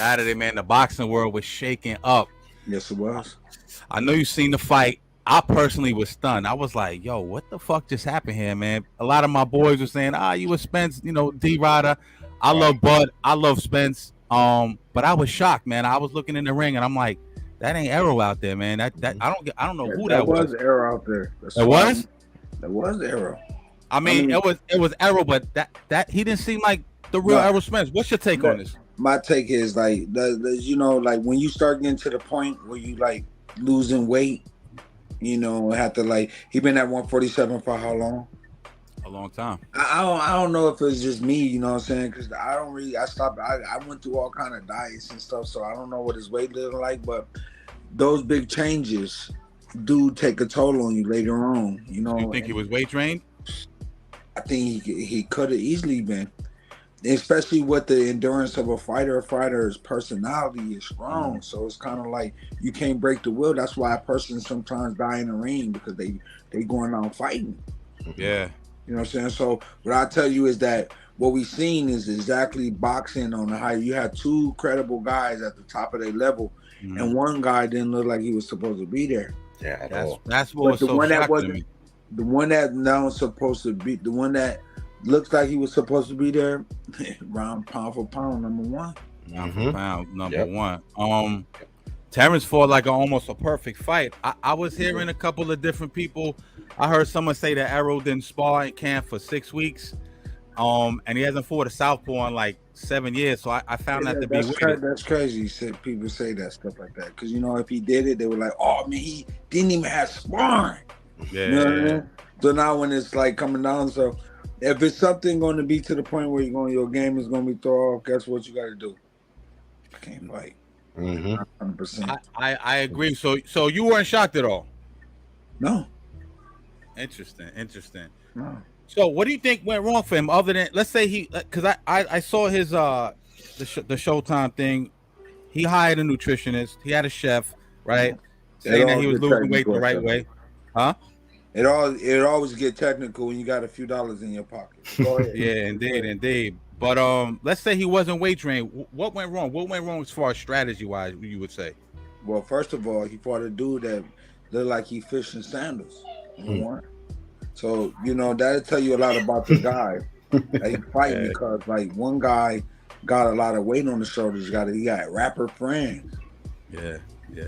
Saturday, man, the boxing world was shaking up. Yes, it was. I know you've seen the fight. I personally was stunned. I was like, yo, what the fuck just happened here, man? A lot of my boys were saying, you were Spence, D-Rider. I love Bud. I love Spence. But I was shocked, man. I was looking in the ring and I'm like, that ain't Errol out there, man. That I don't know who that was. That was Errol out there. It was? That was Errol. I mean, it was Errol, but that he didn't seem like the real Errol Spence. What's your take on this? My take is like like when you start getting to the point where you like losing weight, have to like he been at 147 for how long? A long time. I don't know if it's just me, you know what I'm saying? Because I stopped. I went through all kind of diets and stuff, so I don't know what his weight looking like. But those big changes do take a toll on you later on. You think he was weight drained? I think he could have easily been, especially with the endurance of a fighter. A fighter's personality is strong, so it's kind of like you can't break the will. That's why a person sometimes die in the ring because they going out fighting. Yeah. You know what I'm saying? So what I tell you is that what we've seen is exactly boxing on the high. You had two credible guys at the top of their level, and one guy didn't look like he was supposed to be there. Yeah, that's what was so shocking to me. The one that now is supposed to be, the one that looks like he was supposed to be there, round pound for pound, number one. Pound for pound, number one. Terrence fought like almost a perfect fight. I was hearing a couple of different people. I heard someone say that Errol didn't spar in camp for 6 weeks. And he hasn't fought a southpaw in like 7 years. So I found that to be weird. That's crazy. People say that stuff like that. Because, if he did it, they were like, oh, man, he didn't even have sparring. Yeah. You know what I mean? So now when it's like coming down, so if it's something going to be to the point where your game is going to be thrown off, guess what you got to do? I can't fight. 100%. I agree. So you weren't shocked at all? No. Interesting. No. So what do you think went wrong for him? Other than, let's say because I saw his the Showtime thing. He hired a nutritionist. He had a chef, right? Saying that he was losing weight the right way. Huh? It always get technical when you got a few dollars in your pocket. Go ahead. Yeah, indeed. But let's say he wasn't weight trained. What went wrong? What went wrong as far as strategy wise? You would say? Well, first of all, he fought a dude that looked like he fished in sandals. So that'll tell you a lot about the guy that he fighting because like one guy got a lot of weight on the shoulders. He got rapper friends. Yeah.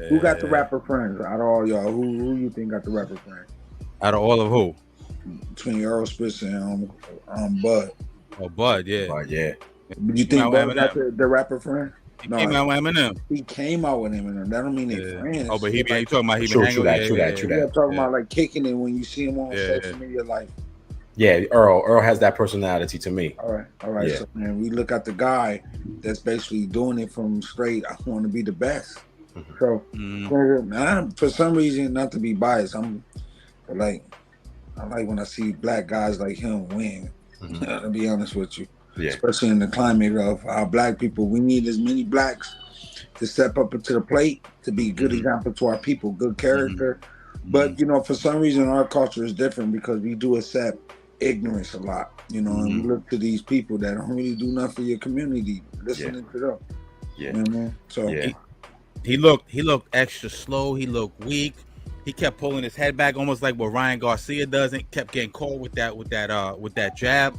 Who got the rapper friends out of all y'all? Who you think got the rapper friends? Out of all of who? Between Errol Spence and Bud. Oh, Bud, yeah. But you think Bud got the rapper friend? He came out with Eminem. He came out with Eminem. That don't mean they're friends. Oh, but he talking about he true, been hanging true that. Yeah, talking about like kicking it when you see him on social media, like. Yeah, Errol has that personality to me. All right. Yeah. So man, we look at the guy that's basically doing it from straight. I want to be the best. So for some reason, not to be biased, I like when I see black guys like him win. To be honest with you. Yeah. Especially in the climate of our black people, we need as many blacks to step up into the plate to be good example to our people, good character. But for some reason, our culture is different because we do accept ignorance a lot. And we look to these people that don't really do nothing for your community, listening to them. Yeah. You know what I mean? So he looked extra slow. He looked weak. He kept pulling his head back, almost like what Ryan Garcia does, and kept getting caught with that jab.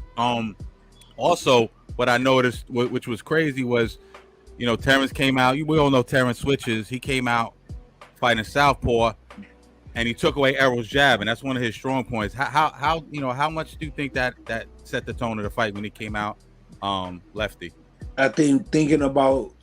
Also, what I noticed, which was crazy, was, Terrence came out. We all know Terrence switches. He came out fighting southpaw, and he took away Errol's jab, and that's one of his strong points. How much do you think that set the tone of the fight when he came out lefty? I think thinking about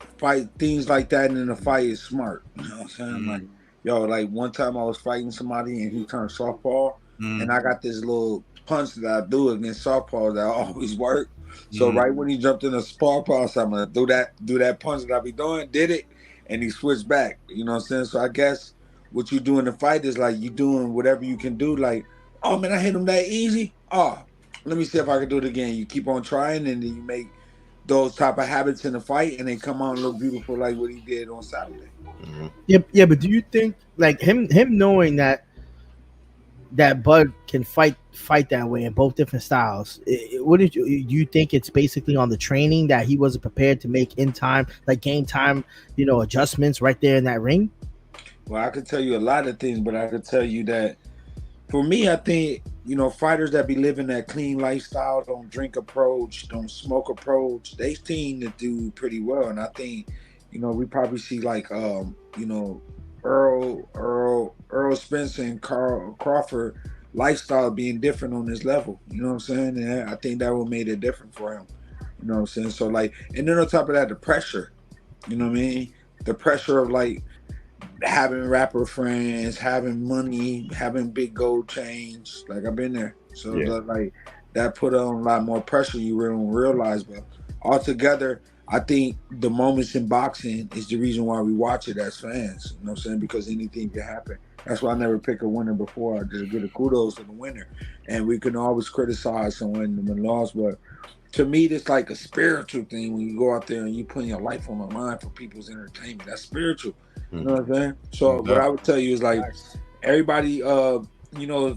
things like that in the fight is smart. You know what I'm saying? Like one time I was fighting somebody and he turned softball, and I got this little punch that I do against softball that always work. So right when he jumped in a spar pass, I'm gonna do that punch that I be doing, did it, and he switched back. You know what I'm saying? So I guess what you do in the fight is like you doing whatever you can do. Like, oh man, I hit him that easy. Oh, let me see if I can do it again. You keep on trying, and then you make those type of habits in the fight, and they come out and look beautiful like what he did on Saturday. Yeah, but do you think like him knowing that that Bud can fight that way in both different styles. What did you think? It's basically on the training that he wasn't prepared to make in time, like game time, adjustments right there in that ring. Well, I could tell you a lot of things, but I could tell you that for me, I think, fighters that be living that clean lifestyle, don't drink approach, don't smoke approach, they seem to do pretty well. And I think, we probably see like, Errol Spence and Crawford lifestyle being different on this level. You know what I'm saying? And I think that would made it different for him. You know what I'm saying? So like, and then on top of that, the pressure, you know what I mean? The pressure of like, having rapper friends, having money, having big gold chains. Like I've been there. So like that put on a lot more pressure you don't realize. But altogether, I think the moments in boxing is the reason why we watch it as fans. You know what I'm saying? Because anything can happen. That's why I never pick a winner before. I just give the kudos to the winner. And we can always criticize someone when lost, but to me, it's like a spiritual thing when you go out there and you put your life on the line for people's entertainment. That's spiritual. You know what I'm saying? So what I would tell you is like everybody, as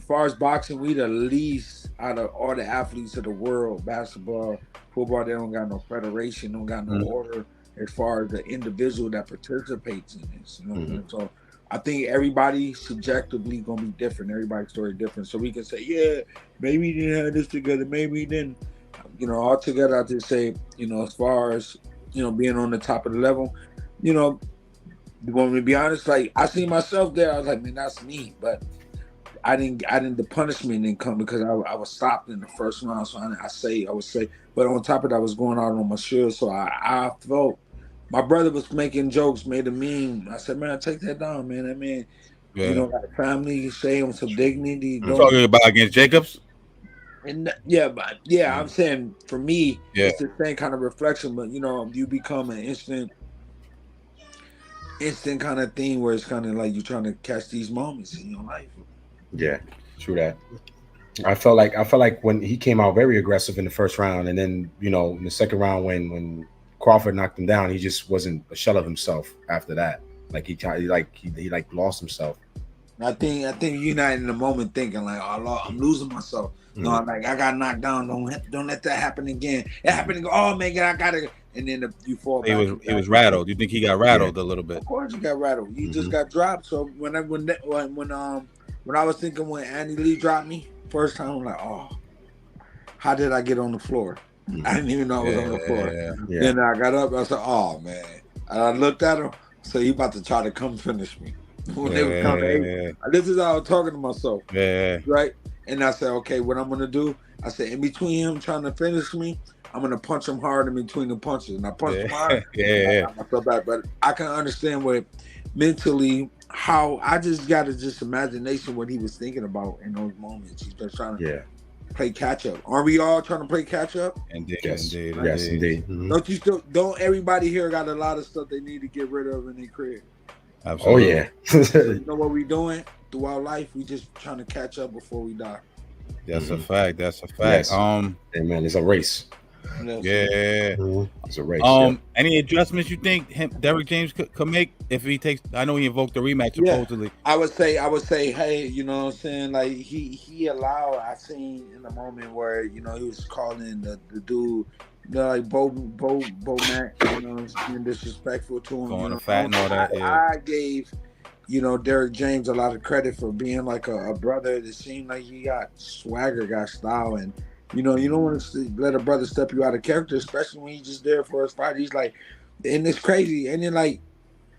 far as boxing, we the least out of all the athletes of the world. Basketball, football, they don't got no federation, don't got no order as far as the individual that participates in this. You know what I'm saying? So I think everybody subjectively gonna be different. Everybody's story different. So we can say, yeah, maybe he didn't have this together, maybe he didn't. Altogether, I just say, as far as, being on the top of the level, when we be honest, like I see myself there, I was like, man, that's me. But the punishment didn't come because I was stopped in the first round. So I would say, but on top of that, I was going out on my shield. So I felt my brother was making jokes, made a meme. I said, man, take that down, man. That man, got a family, say with some dignity. You're talking about against Jacobs? And I'm saying for me, it's the same kind of reflection, but you become an instant kind of thing where it's kind of like you're trying to catch these moments in your life. Yeah, true that. I felt like when he came out very aggressive in the first round, and then in the second round when Crawford knocked him down, he just wasn't a shell of himself after that. Like he lost himself. I think you're not in the moment thinking like, oh, I'm losing myself. No, like I got knocked down. Don't let that happen again. It happened again. Oh man, I gotta. And then you fall back. He was rattled. You think he got rattled a little bit? Of course, you got rattled. You just got dropped. So when I was thinking when Andy Lee dropped me first time, I'm like, oh, how did I get on the floor? I didn't even know I was on the floor. Yeah. Then I got up. I said, oh man. And I looked at him. So he about to try to come finish me. When they were coming, this is how I was talking to myself. Yeah. Right. And I said, okay, what I'm gonna do? I said, in between him trying to finish me, I'm gonna punch him hard in between the punches, and I punched him hard. I felt bad, but I can understand what mentally how I just got imagination what he was thinking about in those moments. He's just trying to play catch up. Are we all trying to play catch up? Indeed. Mm-hmm. Don't everybody here got a lot of stuff they need to get rid of in their crib? Absolutely. Oh yeah. You know what we doing throughout life? We just trying to catch up before we die. That's a fact. That's a fact. Yes. Hey man, it's a race. Yeah. It's a race. Any adjustments you think Derrick James could make if he takes? I know he invoked the rematch supposedly. I would say, hey, you know what I'm saying? Like he allowed. I seen in the moment where he was calling the dude. Like Bo Mac, being disrespectful to him. Going to fat and all that. I gave, Derrick James a lot of credit for being like a brother that seemed like he got swagger, got style, and you don't want to let a brother step you out of character, especially when he's just there for his fight. He's like, and it's crazy, and then like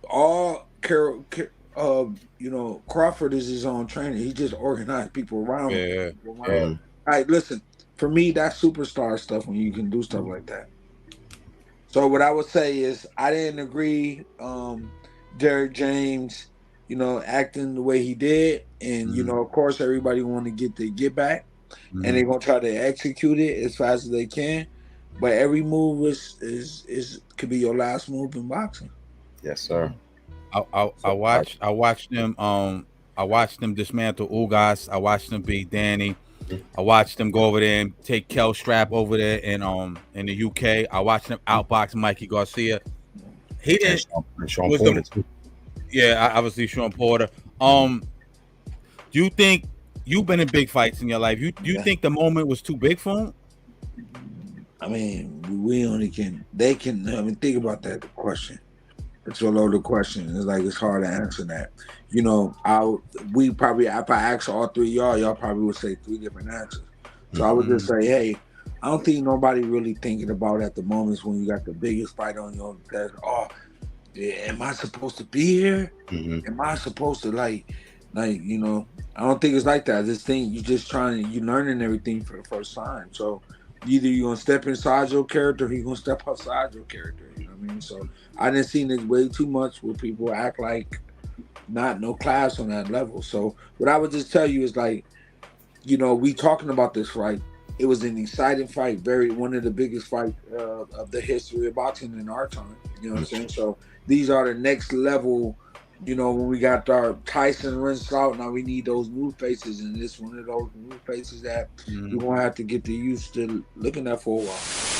all Crawford is his own trainer. He just organized people around him. All right, listen. For me, that's superstar stuff when you can do stuff like that. So what I would say is I didn't agree Derrick James, acting the way he did. And, of course, everybody want to get their get back. And they're going to try to execute it as fast as they can. But every move is could be your last move in boxing. Yes, sir. I watched them dismantle Ugas. I watched them beat Danny. I watched them go over there and take Kel Strap over there in the UK. I watched them outbox Mikey Garcia. He didn't. Sean Porter too. Yeah, obviously Sean Porter. Do you think you've been in big fights in your life. You think the moment was too big for him? I mean, we only can. They can. I mean, think about that question. It's a loaded question. It's like it's hard to answer that. You know, we probably, if I ask all three of y'all probably would say three different answers. So I would just say, hey, I don't think nobody really thinking about at the moments when you got the biggest fight on your that. Oh, yeah, am I supposed to be here? Am I supposed to like you know? I don't think it's like that. I just think you learning everything for the first time. So either you're gonna step inside your character or you're gonna step outside your character. You know what I mean? So I didn't see this way too much where people act like not no class on that level. So what I would just tell you is like, you know, we talking about this fight. It was an exciting fight, one of the biggest fights of the history of boxing in our time. You know what I'm saying? So these are the next level. You know, when we got our Tyson rinsed out, now we need those new faces, and this one of those new faces that we're gonna have to get used to looking at for a while.